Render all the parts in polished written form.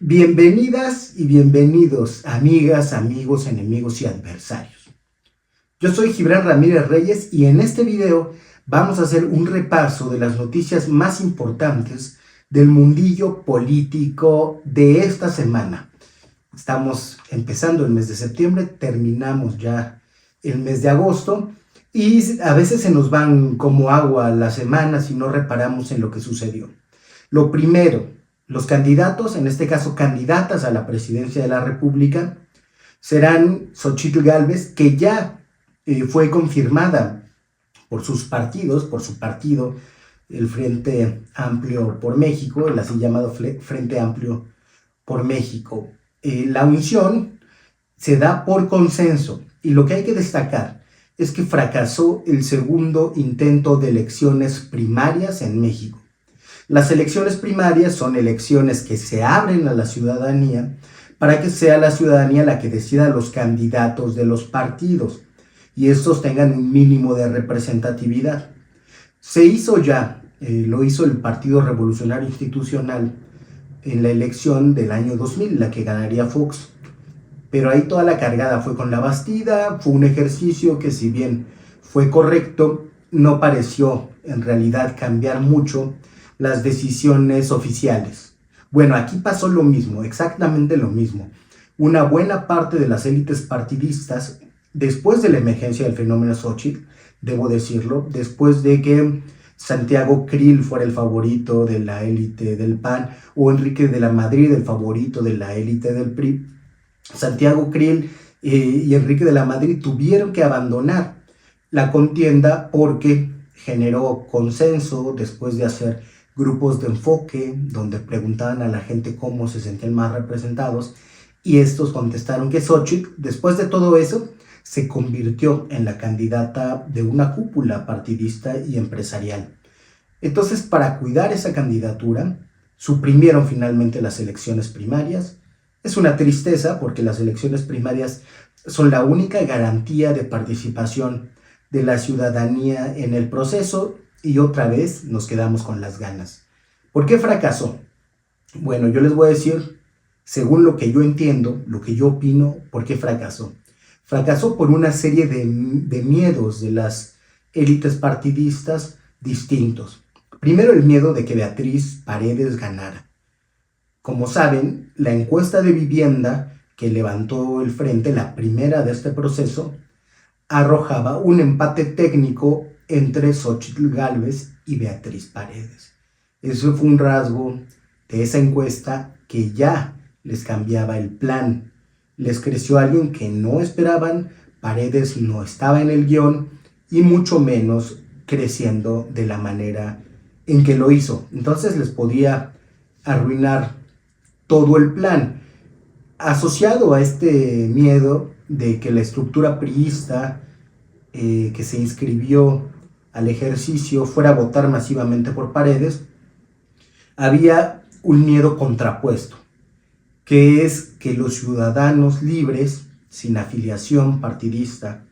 Bienvenidas y bienvenidos, amigas, amigos, enemigos y adversarios. Yo soy Gibran Ramírez Reyes y en este video vamos a hacer un repaso de las noticias más importantes del mundillo político de esta semana. Estamos empezando el mes de septiembre, terminamos ya el mes de agosto y a veces se nos van como agua las semanas y no reparamos en lo que sucedió. Lo primero, los candidatos, en este caso candidatas a la presidencia de la República, serán Xochitl Gálvez, que ya fue confirmada por sus partidos, por su partido, el Frente Amplio por México, el así llamado Frente Amplio por México. La unción se da por consenso y lo que hay que destacar es que fracasó el segundo intento de elecciones primarias en México. Las elecciones primarias son elecciones que se abren a la ciudadanía para que sea la ciudadanía la que decida los candidatos de los partidos y estos tengan un mínimo de representatividad. Se hizo ya, lo hizo el Partido Revolucionario Institucional en la elección del año 2000, la que ganaría Fox. Pero ahí toda la cargada fue con la Bastida, fue un ejercicio que si bien fue correcto, no pareció en realidad cambiar mucho las decisiones oficiales. Bueno, aquí pasó lo mismo, exactamente lo mismo. Una buena parte de las élites partidistas, después de la emergencia del fenómeno Xochitl, debo decirlo, después de que Santiago Krill fuera el favorito de la élite del PAN o Enrique de la Madrid el favorito de la élite del PRI, Santiago Krill y Enrique de la Madrid tuvieron que abandonar la contienda porque generó consenso después de hacer grupos de enfoque donde preguntaban a la gente cómo se sentían más representados y estos contestaron que Xochitl, después de todo eso, se convirtió en la candidata de una cúpula partidista y empresarial. Entonces, para cuidar esa candidatura, suprimieron finalmente las elecciones primarias. Es una tristeza porque las elecciones primarias son la única garantía de participación de la ciudadanía en el proceso y otra vez nos quedamos con las ganas. ¿Por qué fracasó? Bueno, yo les voy a decir, según lo que yo entiendo, lo que yo opino, ¿por qué fracasó? Fracasó por una serie de miedos de las élites partidistas distintos. Primero, el miedo de que Beatriz Paredes ganara. Como saben, la encuesta de vivienda que levantó el Frente, la primera de este proceso, arrojaba un empate técnico entre Xochitl Gálvez y Beatriz Paredes. Eso fue un rasgo de esa encuesta que ya les cambiaba el plan. Les creció alguien que no esperaban, Paredes no estaba en el guión y mucho menos creciendo de la manera en que lo hizo. Entonces les podía arruinar todo el plan. Asociado a este miedo de que la estructura priista que se inscribió al ejercicio fuera a votar masivamente por Paredes, había un miedo contrapuesto, que es que los ciudadanos libres, sin afiliación partidista,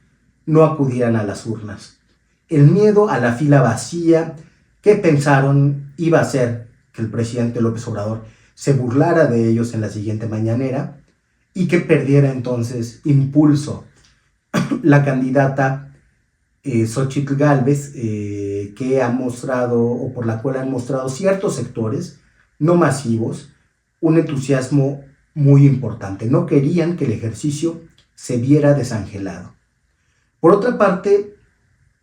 no acudieran a las urnas. El miedo a la fila vacía que pensaron iba a hacer que el presidente López Obrador se burlara de ellos en la siguiente mañanera y que perdiera entonces impulso la candidata Xochitl Gálvez, que ha mostrado, o por la cual han mostrado ciertos sectores, no masivos, un entusiasmo muy importante. No querían que el ejercicio se viera desangelado. Por otra parte,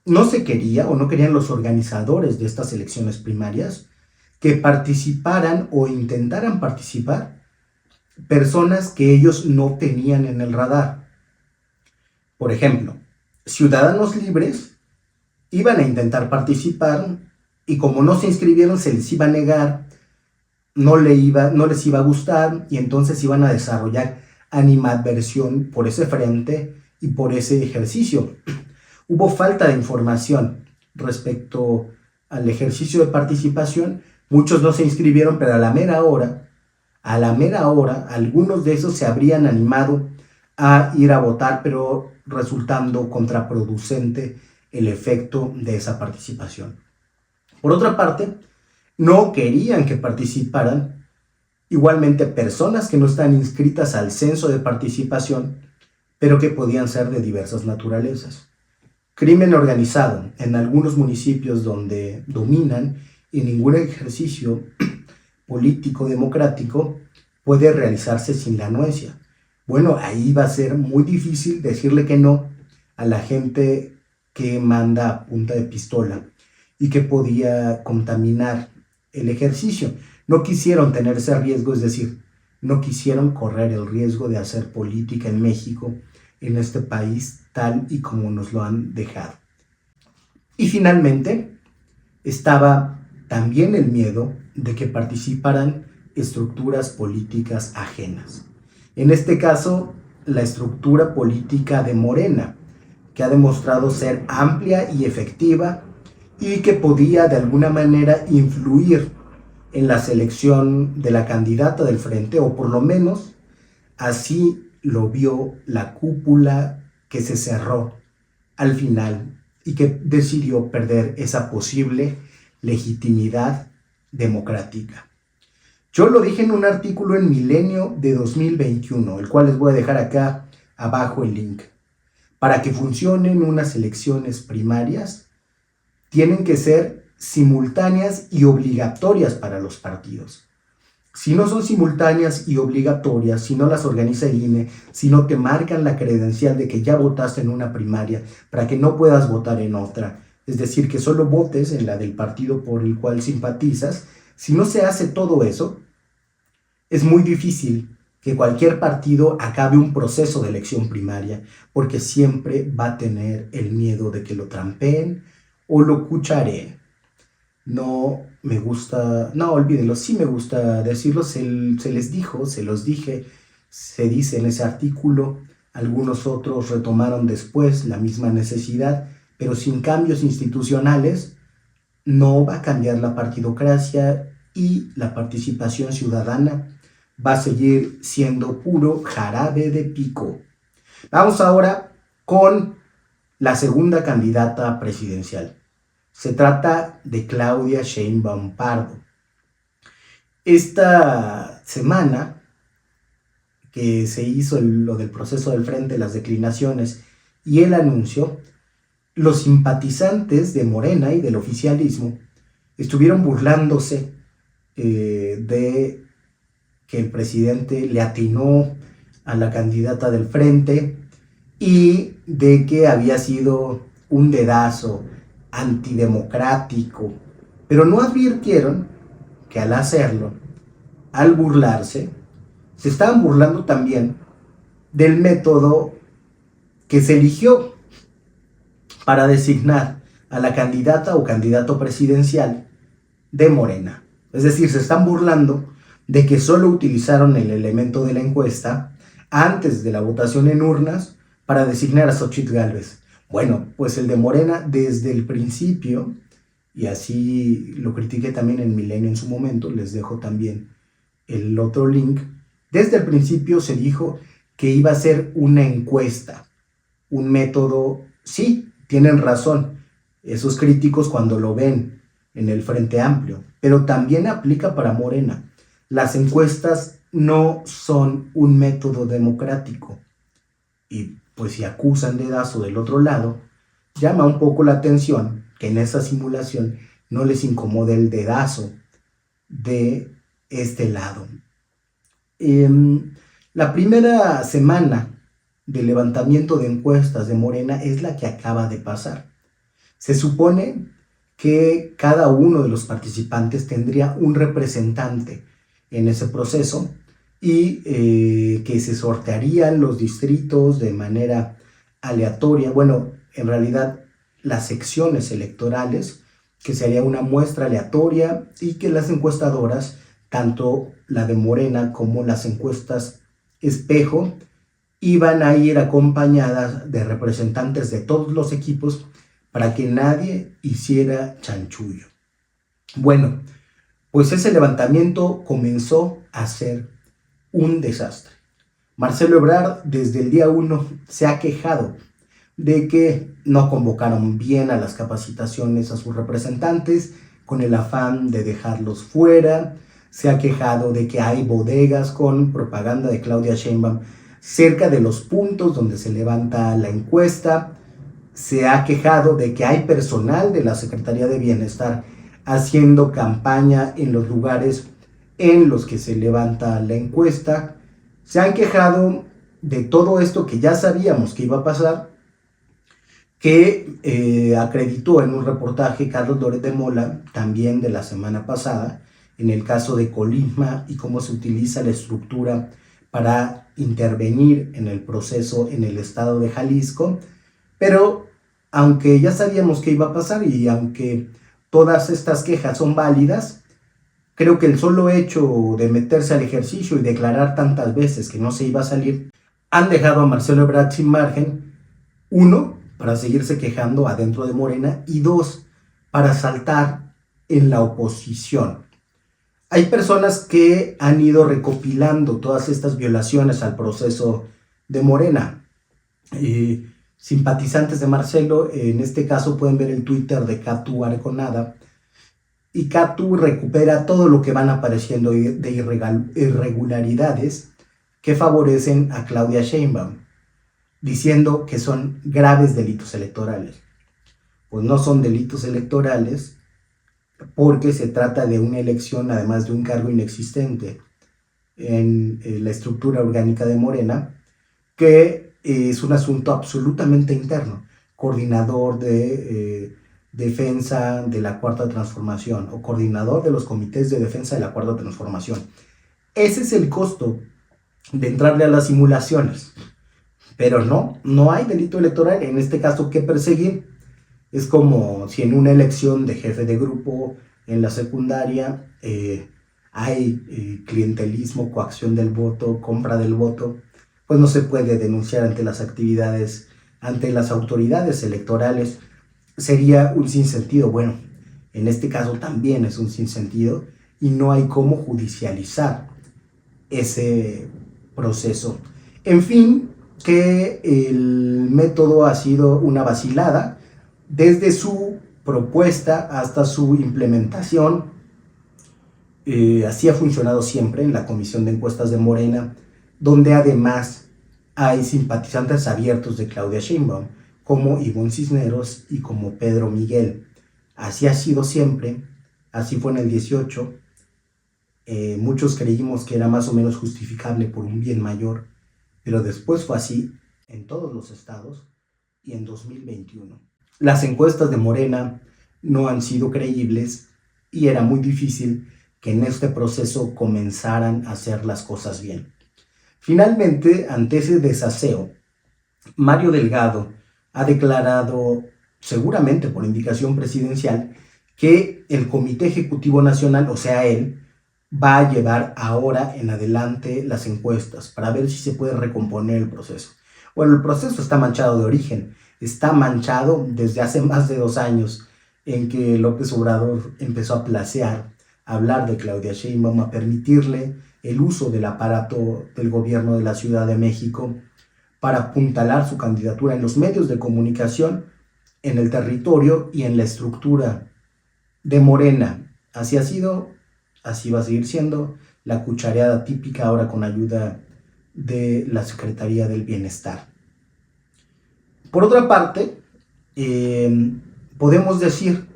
no se quería, o no querían los organizadores de estas elecciones primarias, que participaran o intentaran participar personas que ellos no tenían en el radar. Por ejemplo, ciudadanos libres iban a intentar participar y como no se inscribieron se les iba a negar, no les iba a gustar y entonces iban a desarrollar animadversión por ese frente y por ese ejercicio. Hubo falta de información respecto al ejercicio de participación, muchos no se inscribieron, pero a la mera hora, algunos de esos se habrían animado a ir a votar, pero resultando contraproducente el efecto de esa participación. Por otra parte, no querían que participaran Igualmente, personas que no están inscritas al censo de participación, pero que podían ser de diversas naturalezas. Crimen organizado en algunos municipios donde dominan y ningún ejercicio político democrático puede realizarse sin la anuencia. Bueno, ahí va a ser muy difícil decirle que no a la gente que manda a punta de pistola y que podía contaminar el ejercicio. No quisieron tener ese riesgo, es decir, no quisieron correr el riesgo de hacer política en México, en este país, tal y como nos lo han dejado. Y finalmente, estaba también el miedo de que participaran estructuras políticas ajenas. En este caso, la estructura política de Morena, que ha demostrado ser amplia y efectiva y que podía de alguna manera influir en la selección de la candidata del frente, o por lo menos así lo vio la cúpula que se cerró al final y que decidió perder esa posible legitimidad democrática. Yo lo dije en un artículo en Milenio de 2021, el cual les voy a dejar acá abajo el link. Para que funcionen unas elecciones primarias, tienen que ser simultáneas y obligatorias para los partidos. Si no son simultáneas y obligatorias, si no las organiza el INE, si no te marcan la credencial de que ya votaste en una primaria para que no puedas votar en otra, es decir, que solo votes en la del partido por el cual simpatizas, si no se hace todo eso, es muy difícil que cualquier partido acabe un proceso de elección primaria, porque siempre va a tener el miedo de que lo trampeen o lo cuchareen. No me gusta, no, olvídenlo, sí me gusta decirlo, se les dijo, se los dije, se dice en ese artículo, algunos otros retomaron después la misma necesidad, pero sin cambios institucionales no va a cambiar la partidocracia y la participación ciudadana va a seguir siendo puro jarabe de pico. Vamos ahora con la segunda candidata presidencial. Se trata de Claudia Sheinbaum Pardo. Esta semana que se hizo lo del proceso del frente, las declinaciones y el anuncio, los simpatizantes de Morena y del oficialismo estuvieron burlándose de que el presidente le atinó a la candidata del frente y de que había sido un dedazo antidemocrático, pero no advirtieron que al hacerlo, al burlarse, se estaban burlando también del método que se eligió para designar a la candidata o candidato presidencial de Morena. Es decir, se están burlando de que solo utilizaron el elemento de la encuesta antes de la votación en urnas para designar a Xóchitl Gálvez. Bueno, pues el de Morena desde el principio, y así lo critiqué también en Milenio en su momento, les dejo también el otro link, desde el principio se dijo que iba a ser una encuesta, un método, sí, tienen razón, esos críticos cuando lo ven en el Frente Amplio, pero también aplica para Morena. Las encuestas no son un método democrático y pues si acusan dedazo del otro lado, llama un poco la atención que en esa simulación no les incomode el dedazo de este lado. La primera semana de levantamiento de encuestas de Morena es la que acaba de pasar. Se supone que cada uno de los participantes tendría un representante en ese proceso y que se sortearían los distritos de manera aleatoria. Bueno, en realidad las secciones electorales, que sería una muestra aleatoria y que las encuestadoras, tanto la de Morena como las encuestas espejo, iban a ir acompañadas de representantes de todos los equipos para que nadie hiciera chanchullo. Bueno, pues ese levantamiento comenzó a ser un desastre. Marcelo Ebrard desde el día 1 se ha quejado de que no convocaron bien a las capacitaciones a sus representantes con el afán de dejarlos fuera. se ha quejado de que hay bodegas con propaganda de Claudia Sheinbaum cerca de los puntos donde se levanta la encuesta. Se ha quejado de que hay personal de la Secretaría de Bienestar haciendo campaña en los lugares en los que se levanta la encuesta. Se han quejado de todo esto que ya sabíamos que iba a pasar, que acreditó en un reportaje Carlos Loret de Mola, también de la semana pasada, en el caso de Colima y cómo se utiliza la estructura para intervenir en el proceso en el estado de Jalisco. Pero aunque ya sabíamos que iba a pasar y aunque todas estas quejas son válidas, creo que el solo hecho de meterse al ejercicio y declarar tantas veces que no se iba a salir, han dejado a Marcelo Ebrard sin margen, uno, para seguirse quejando adentro de Morena, y dos, para saltar en la oposición. Hay personas que han ido recopilando todas estas violaciones al proceso de Morena. Simpatizantes de Marcelo, en este caso pueden ver el Twitter de Catu Arconada, y Catu recupera todo lo que van apareciendo de irregularidades que favorecen a Claudia Sheinbaum, diciendo que son graves delitos electorales. Pues no son delitos electorales, porque se trata de una elección, además de un cargo inexistente en la estructura orgánica de Morena, que es un asunto absolutamente interno, coordinador de defensa de la Cuarta Transformación o coordinador de los comités de defensa de la Cuarta Transformación. Ese es el costo de entrarle a las simulaciones. Pero no hay delito electoral, en este caso, que perseguir. Es como si en una elección de jefe de grupo en la secundaria hay clientelismo, coacción del voto, compra del voto, pues no se puede denunciar ante las actividades, ante las autoridades electorales. Sería un sinsentido. Bueno, en este caso también es un sinsentido y no hay cómo judicializar ese proceso. En fin, que el método ha sido una vacilada desde su propuesta hasta su implementación. Así ha funcionado siempre en la Comisión de Encuestas de Morena, donde además hay simpatizantes abiertos de Claudia Sheinbaum, como Ivonne Cisneros y como Pedro Miguel. Así ha sido siempre, así fue en el 18. Muchos creímos que era más o menos justificable por un bien mayor, pero después fue así en todos los estados y en 2021. Las encuestas de Morena no han sido creíbles y era muy difícil que en este proceso comenzaran a hacer las cosas bien. Finalmente, ante ese desaseo, Mario Delgado ha declarado, seguramente por indicación presidencial, que el Comité Ejecutivo Nacional, o sea él, va a llevar ahora en adelante las encuestas para ver si se puede recomponer el proceso. Bueno, el proceso está manchado de origen, está manchado desde hace más de 2 años en que López Obrador empezó a placear, a hablar de Claudia Sheinbaum, a permitirle el uso del aparato del gobierno de la Ciudad de México para apuntalar su candidatura en los medios de comunicación, en el territorio y en la estructura de Morena. Así ha sido, así va a seguir siendo, la cuchareada típica ahora con ayuda de la Secretaría del Bienestar. Por otra parte, podemos decir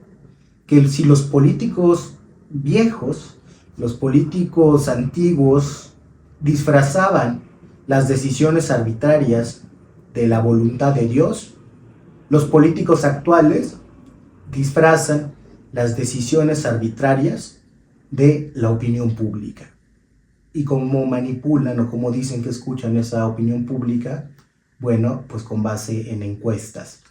que si los políticos viejos, los políticos antiguos, disfrazaban las decisiones arbitrarias de la voluntad de Dios, los políticos actuales disfrazan las decisiones arbitrarias de la opinión pública. Y cómo manipulan o cómo dicen que escuchan esa opinión pública, bueno, pues con base en encuestas.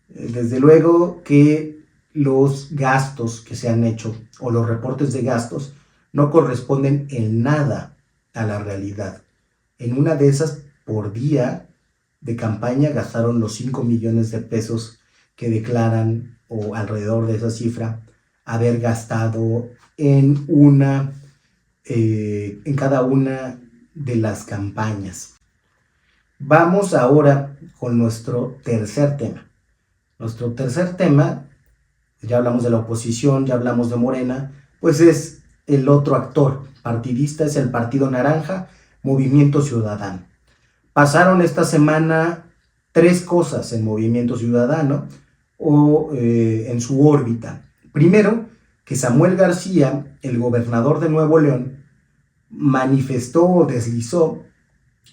Desde luego que los gastos que se han hecho o los reportes de gastos no corresponden en nada a la realidad. En una de esas, por día de campaña gastaron los 5 millones de pesos que declaran, o alrededor de esa cifra, haber gastado en cada una de las campañas. Vamos ahora con nuestro tercer tema. Ya hablamos de la oposición, ya hablamos de Morena, pues es el otro actor partidista es el Partido Naranja, Movimiento Ciudadano. Pasaron esta semana 3 cosas en Movimiento Ciudadano o en su órbita. Primero, que Samuel García, el gobernador de Nuevo León, manifestó o deslizó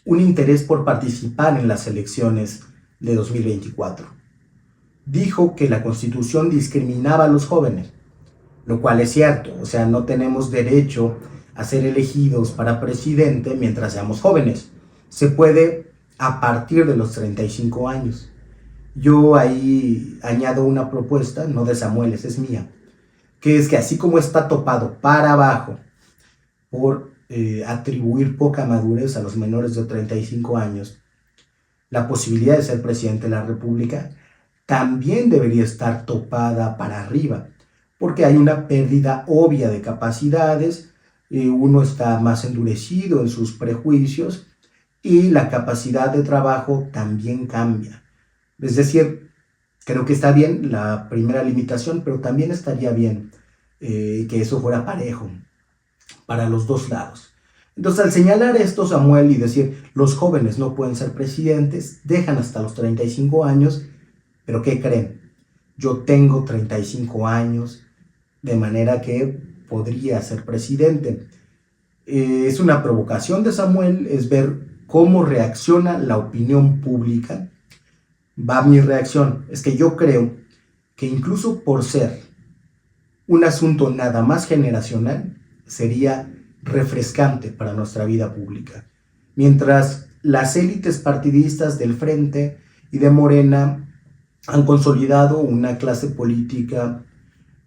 un interés por participar en las elecciones de 2024. Dijo que la Constitución discriminaba a los jóvenes, lo cual es cierto, o sea, no tenemos derecho a ser elegidos para presidente mientras seamos jóvenes. Se puede a partir de los 35 años. Yo ahí añado una propuesta, no de Samuel, esa es mía, que es que así como está topado para abajo por atribuir poca madurez a los menores de 35 años, la posibilidad de ser presidente de la República también debería estar topada para arriba, porque hay una pérdida obvia de capacidades, uno está más endurecido en sus prejuicios y la capacidad de trabajo también cambia. Es decir, creo que está bien la primera limitación, pero también estaría bien que eso fuera parejo para los dos lados. Entonces, al señalar esto, Samuel, y decir, los jóvenes no pueden ser presidentes, dejan hasta los 35 años, pero ¿qué creen? Yo tengo 35 años, de manera que podría ser presidente. Es una provocación de Samuel, es ver cómo reacciona la opinión pública. Va mi reacción, es que yo creo que incluso por ser un asunto nada más generacional, sería refrescante para nuestra vida pública. Mientras las élites partidistas del Frente y de Morena han consolidado una clase política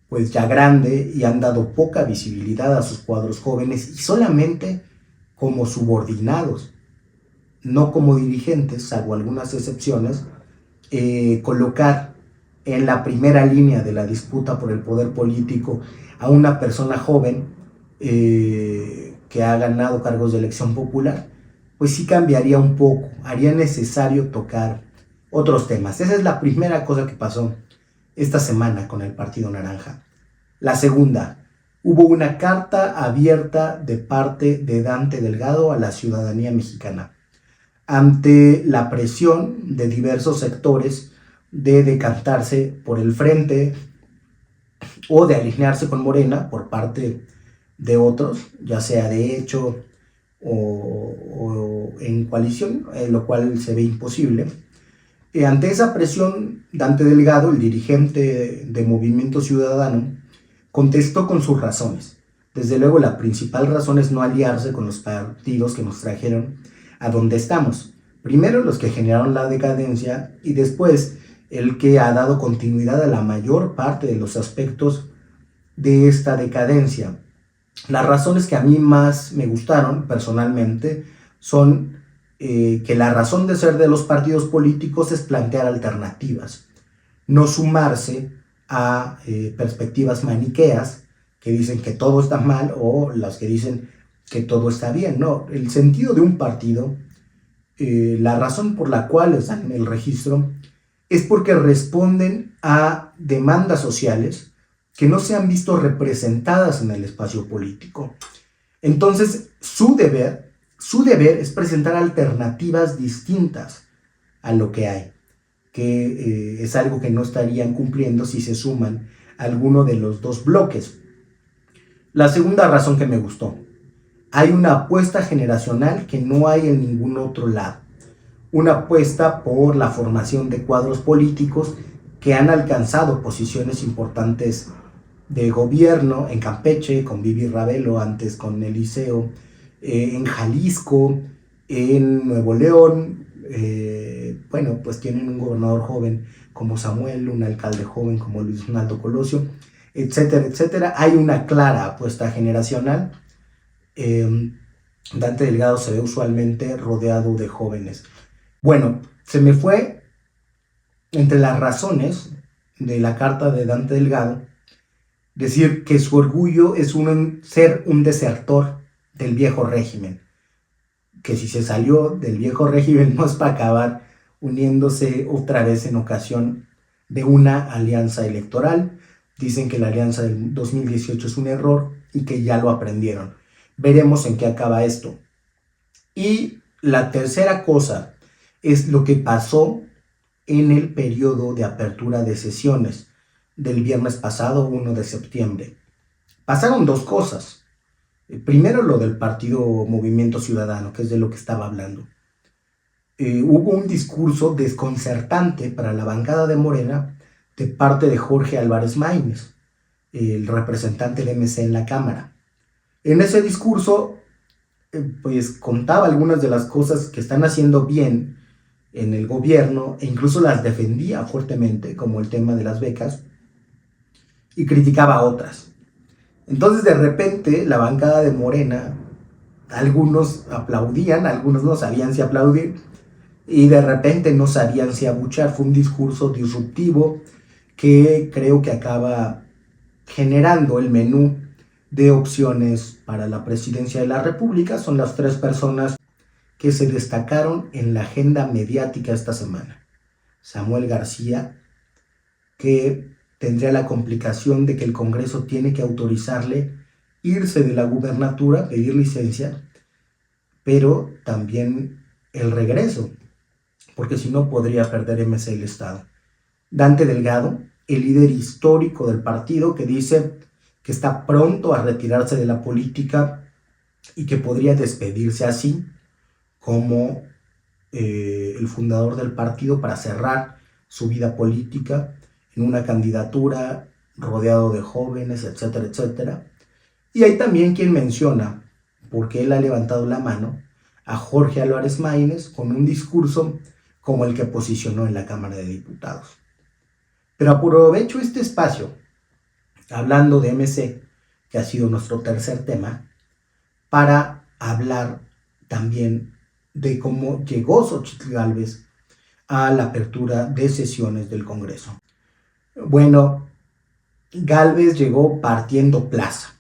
pues ya grande y han dado poca visibilidad a sus cuadros jóvenes y solamente como subordinados, no como dirigentes, salvo algunas excepciones, colocar en la primera línea de la disputa por el poder político a una persona joven que ha ganado cargos de elección popular, pues sí cambiaría un poco, haría necesario tocar otros temas. Esa es la primera cosa que pasó esta semana con el Partido Naranja. La segunda, hubo una carta abierta de parte de Dante Delgado a la ciudadanía mexicana ante la presión de diversos sectores de decantarse por el Frente o de alinearse con Morena por parte de otros, ya sea de hecho o en coalición, lo cual se ve imposible. Ante esa presión, Dante Delgado, el dirigente de Movimiento Ciudadano, contestó con sus razones. Desde luego, la principal razón es no aliarse con los partidos que nos trajeron a donde estamos. Primero, los que generaron la decadencia, y después, el que ha dado continuidad a la mayor parte de los aspectos de esta decadencia. Las razones que a mí más me gustaron personalmente son que la razón de ser de los partidos políticos es plantear alternativas, no sumarse a perspectivas maniqueas que dicen que todo está mal o las que dicen que todo está bien. No, el sentido de un partido, la razón por la cual están en el registro es porque responden a demandas sociales que no se han visto representadas en el espacio político. Entonces, su deber es presentar alternativas distintas a lo que hay, que es algo que no estarían cumpliendo si se suman a alguno de los dos bloques. La segunda razón que me gustó, hay una apuesta generacional que no hay en ningún otro lado, una apuesta por la formación de cuadros políticos que han alcanzado posiciones importantes de gobierno en Campeche, con Vivi Ravelo, antes con Eliseo, en Jalisco, en Nuevo León, bueno, pues tienen un gobernador joven como Samuel, un alcalde joven como Luis Donaldo Colosio, etcétera, etcétera. Hay una clara apuesta generacional. Dante Delgado se ve usualmente rodeado de jóvenes. Bueno, se me fue entre las razones de la carta de Dante Delgado decir que su orgullo es ser un desertor del viejo régimen, que si se salió del viejo régimen no es para acabar uniéndose otra vez en ocasión de una alianza electoral. Dicen que la alianza del 2018 es un error, y que ya lo aprendieron. Veremos en qué acaba esto. Y la tercera cosa es lo que pasó en el periodo de apertura de sesiones del viernes pasado, 1 de septiembre. Pasaron dos cosas. Primero, lo del partido Movimiento Ciudadano, que es de lo que estaba hablando. Hubo un discurso desconcertante para la bancada de Morena de parte de Jorge Álvarez Maínez, el representante de MC en la Cámara. En ese discurso, pues contaba algunas de las cosas que están haciendo bien en el gobierno e incluso las defendía fuertemente, como el tema de las becas, y criticaba otras. Entonces, de repente, la bancada de Morena, algunos aplaudían, algunos no sabían si aplaudir, y de repente no sabían si abuchar. Fue un discurso disruptivo que creo que acaba generando el menú de opciones para la presidencia de la República. Son las tres personas que se destacaron en la agenda mediática esta semana. Samuel García, que tendría la complicación de que el Congreso tiene que autorizarle irse de la gubernatura, pedir licencia, pero también el regreso, porque si no podría perder MC el Estado. Dante Delgado, el líder histórico del partido, que dice que está pronto a retirarse de la política y que podría despedirse así como el fundador del partido para cerrar su vida política en una candidatura rodeado de jóvenes, etcétera, etcétera. Y hay también quien menciona, porque él ha levantado la mano, a Jorge Álvarez Maínez con un discurso como el que posicionó en la Cámara de Diputados. Pero aprovecho este espacio, hablando de MC, que ha sido nuestro tercer tema, para hablar también de cómo llegó Xóchitl Gálvez a la apertura de sesiones del Congreso. Bueno, Gálvez llegó partiendo plaza,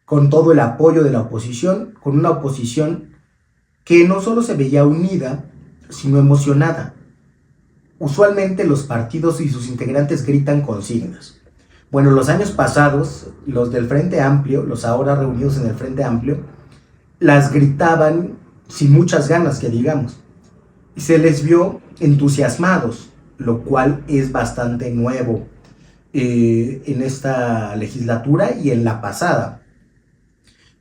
con todo el apoyo de la oposición, con una oposición que no solo se veía unida, sino emocionada. Usualmente los partidos y sus integrantes gritan consignas. Bueno, los años pasados, los del Frente Amplio, los ahora reunidos en el Frente Amplio, las gritaban sin muchas ganas, que digamos, y se les vio entusiasmados, lo cual es bastante nuevo en esta legislatura y en la pasada.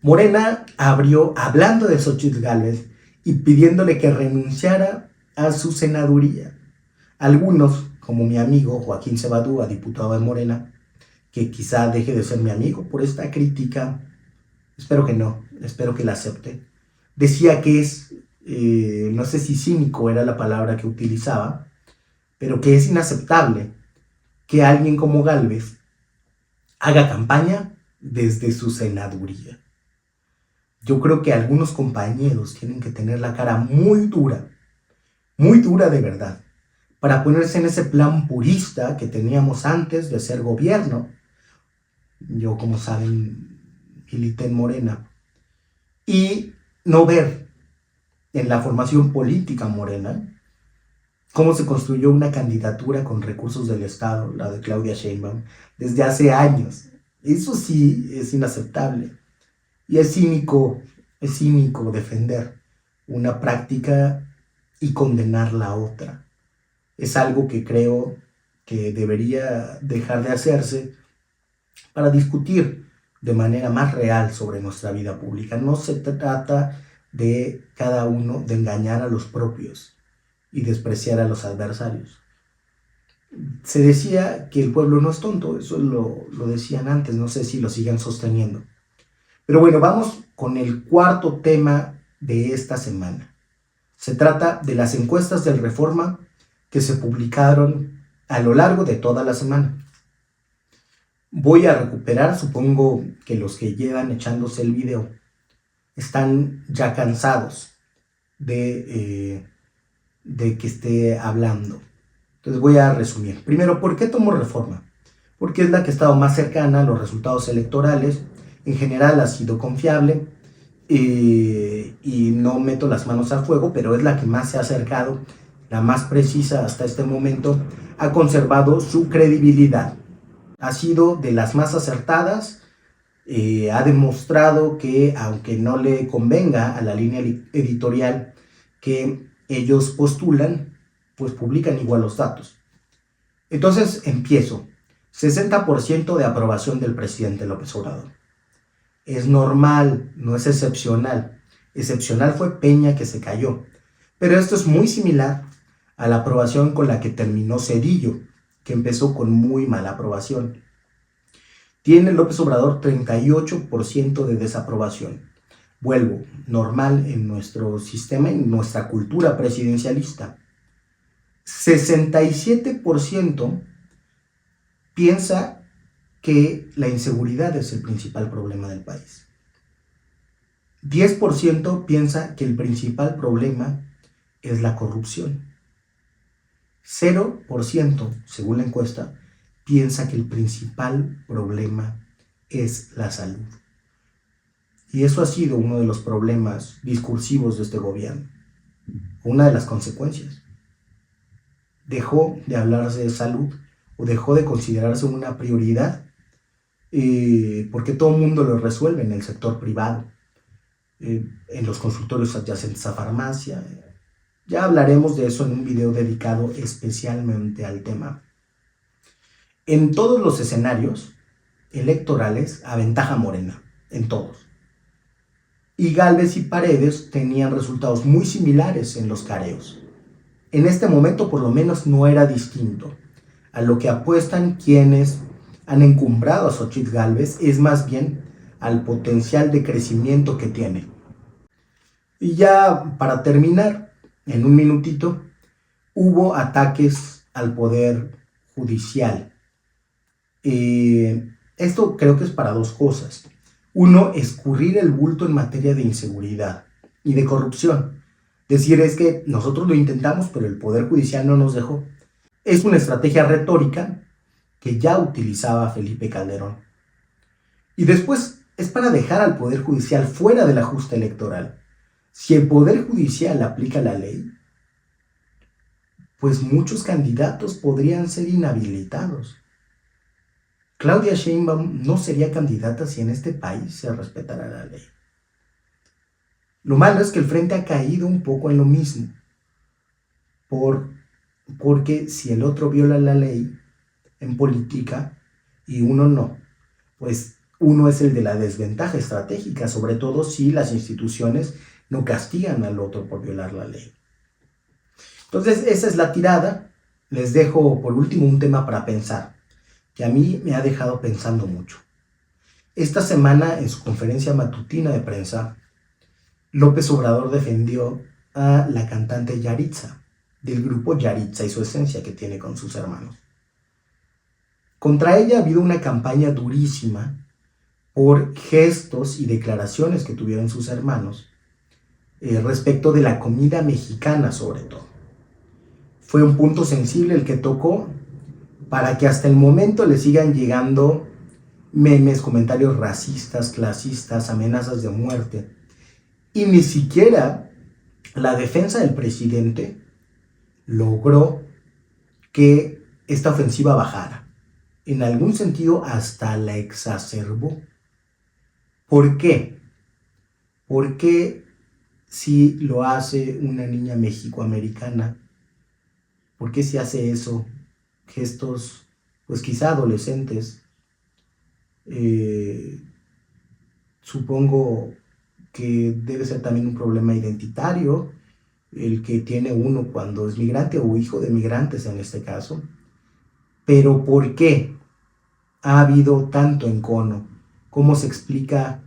Morena abrió hablando de Xóchitl Gálvez y pidiéndole que renunciara a su senaduría. Algunos, como mi amigo Joaquín Cebadúa, diputado de Morena, que quizá deje de ser mi amigo por esta crítica, espero que no, espero que la acepte, decía que es, no sé si cínico era la palabra que utilizaba, pero que es inaceptable que alguien como Gálvez haga campaña desde su senaduría. Yo creo que algunos compañeros tienen que tener la cara muy dura de verdad, para ponerse en ese plan purista que teníamos antes de ser gobierno. Yo, como saben, milité en Morena, y no ver en la formación política morena cómo se construyó una candidatura con recursos del Estado, la de Claudia Sheinbaum, desde hace años. Eso sí es inaceptable. Y es cínico defender una práctica y condenar la otra. Es algo que creo que debería dejar de hacerse para discutir de manera más real sobre nuestra vida pública. No se trata de cada uno de engañar a los propios y despreciar a los adversarios. Se decía que el pueblo no es tonto, eso lo decían antes, no sé si lo siguen sosteniendo. Pero bueno, vamos con el cuarto tema de esta semana. Se trata de las encuestas del Reforma que se publicaron a lo largo de toda la semana. Voy a recuperar, supongo que los que llevan echándose el video están ya cansados de que esté hablando. Entonces voy a resumir. Primero, ¿por qué tomo Reforma? Porque es la que ha estado más cercana a los resultados electorales. En general ha sido confiable y no meto las manos al fuego, pero es la que más se ha acercado, la más precisa hasta este momento, ha conservado su credibilidad. Ha sido de las más acertadas Ha demostrado que, aunque no le convenga a la línea editorial que ellos postulan, pues publican igual los datos. Entonces empiezo. 60% de aprobación del presidente López Obrador. Es normal, no es excepcional. Excepcional fue Peña, que se cayó. Pero esto es muy similar a la aprobación con la que terminó Zedillo, que empezó con muy mala aprobación. Tiene López Obrador 38% de desaprobación. Vuelvo, normal en nuestro sistema, en nuestra cultura presidencialista. 67% piensa que la inseguridad es el principal problema del país. 10% piensa que el principal problema es la corrupción. 0%, según la encuesta, piensa que el principal problema es la salud. Y eso ha sido uno de los problemas discursivos de este gobierno, una de las consecuencias. Dejó de hablarse de salud o dejó de considerarse una prioridad porque todo el mundo lo resuelve en el sector privado, en los consultorios adyacentes a farmacia. Ya hablaremos de eso en un video dedicado especialmente al tema. En todos los escenarios electorales aventaja Morena, en todos. Y Gálvez y Paredes tenían resultados muy similares en los careos. En este momento por lo menos no era distinto. A lo que apuestan quienes han encumbrado a Xochitl Gálvez es más bien al potencial de crecimiento que tiene. Y ya para terminar, en un minutito, hubo ataques al poder judicial. Esto creo que es para dos cosas. Uno, escurrir el bulto en materia de inseguridad y de corrupción. Decir es que nosotros lo intentamos, pero el Poder Judicial no nos dejó. Es una estrategia retórica que ya utilizaba Felipe Calderón. Y después es para dejar al Poder Judicial fuera de la justa electoral. Si el Poder Judicial aplica la ley, pues muchos candidatos podrían ser inhabilitados. Claudia Sheinbaum no sería candidata si en este país se respetara la ley. Lo malo es que el Frente ha caído un poco en lo mismo, porque si el otro viola la ley en política y uno no, pues uno es el de la desventaja estratégica, sobre todo si las instituciones no castigan al otro por violar la ley. Entonces, esa es la tirada. Les dejo por último un tema para pensar, que a mí me ha dejado pensando mucho. Esta semana, en su conferencia matutina de prensa, López Obrador defendió a la cantante Yaritza, del grupo Yaritza y su esencia que tiene con sus hermanos. Contra ella ha habido una campaña durísima por gestos y declaraciones que tuvieron sus hermanos respecto de la comida mexicana sobre todo. Fue un punto sensible el que tocó para que hasta el momento le sigan llegando memes, comentarios racistas, clasistas, amenazas de muerte. Y ni siquiera la defensa del presidente logró que esta ofensiva bajara. En algún sentido hasta la exacerbó. ¿Por qué? Porque si lo hace una niña mexicoamericana, ¿por qué si hace eso? Gestos, pues quizá adolescentes, supongo que debe ser también un problema identitario el que tiene uno cuando es migrante o hijo de migrantes en este caso. Pero ¿por qué ha habido tanto encono? ¿Cómo se explica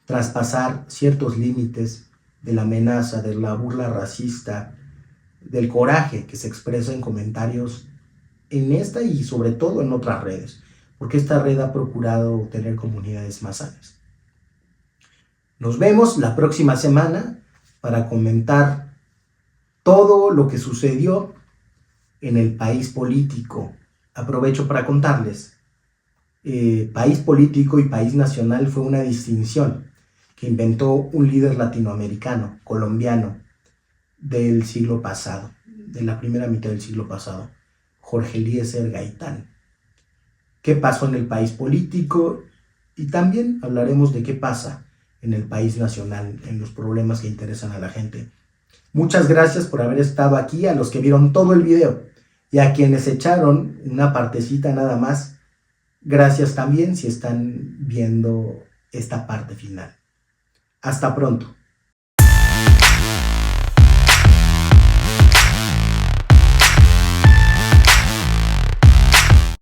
traspasar ciertos límites de la amenaza, de la burla racista, del coraje que se expresa en comentarios en esta y sobre todo en otras redes? Porque esta red ha procurado tener comunidades más sanas. Nos vemos la próxima semana para comentar todo lo que sucedió en el país político. Aprovecho para contarles. País político y país nacional fue una distinción que inventó un líder latinoamericano, colombiano, del siglo pasado, de la primera mitad del siglo pasado, Jorge Eliezer Gaitán. ¿Qué pasó en el país político? y también hablaremos de qué pasa en el país nacional, en los problemas que interesan a la gente. Muchas gracias por haber estado aquí, a los que vieron todo el video y a quienes echaron una partecita nada más. Gracias también si están viendo esta parte final. Hasta pronto.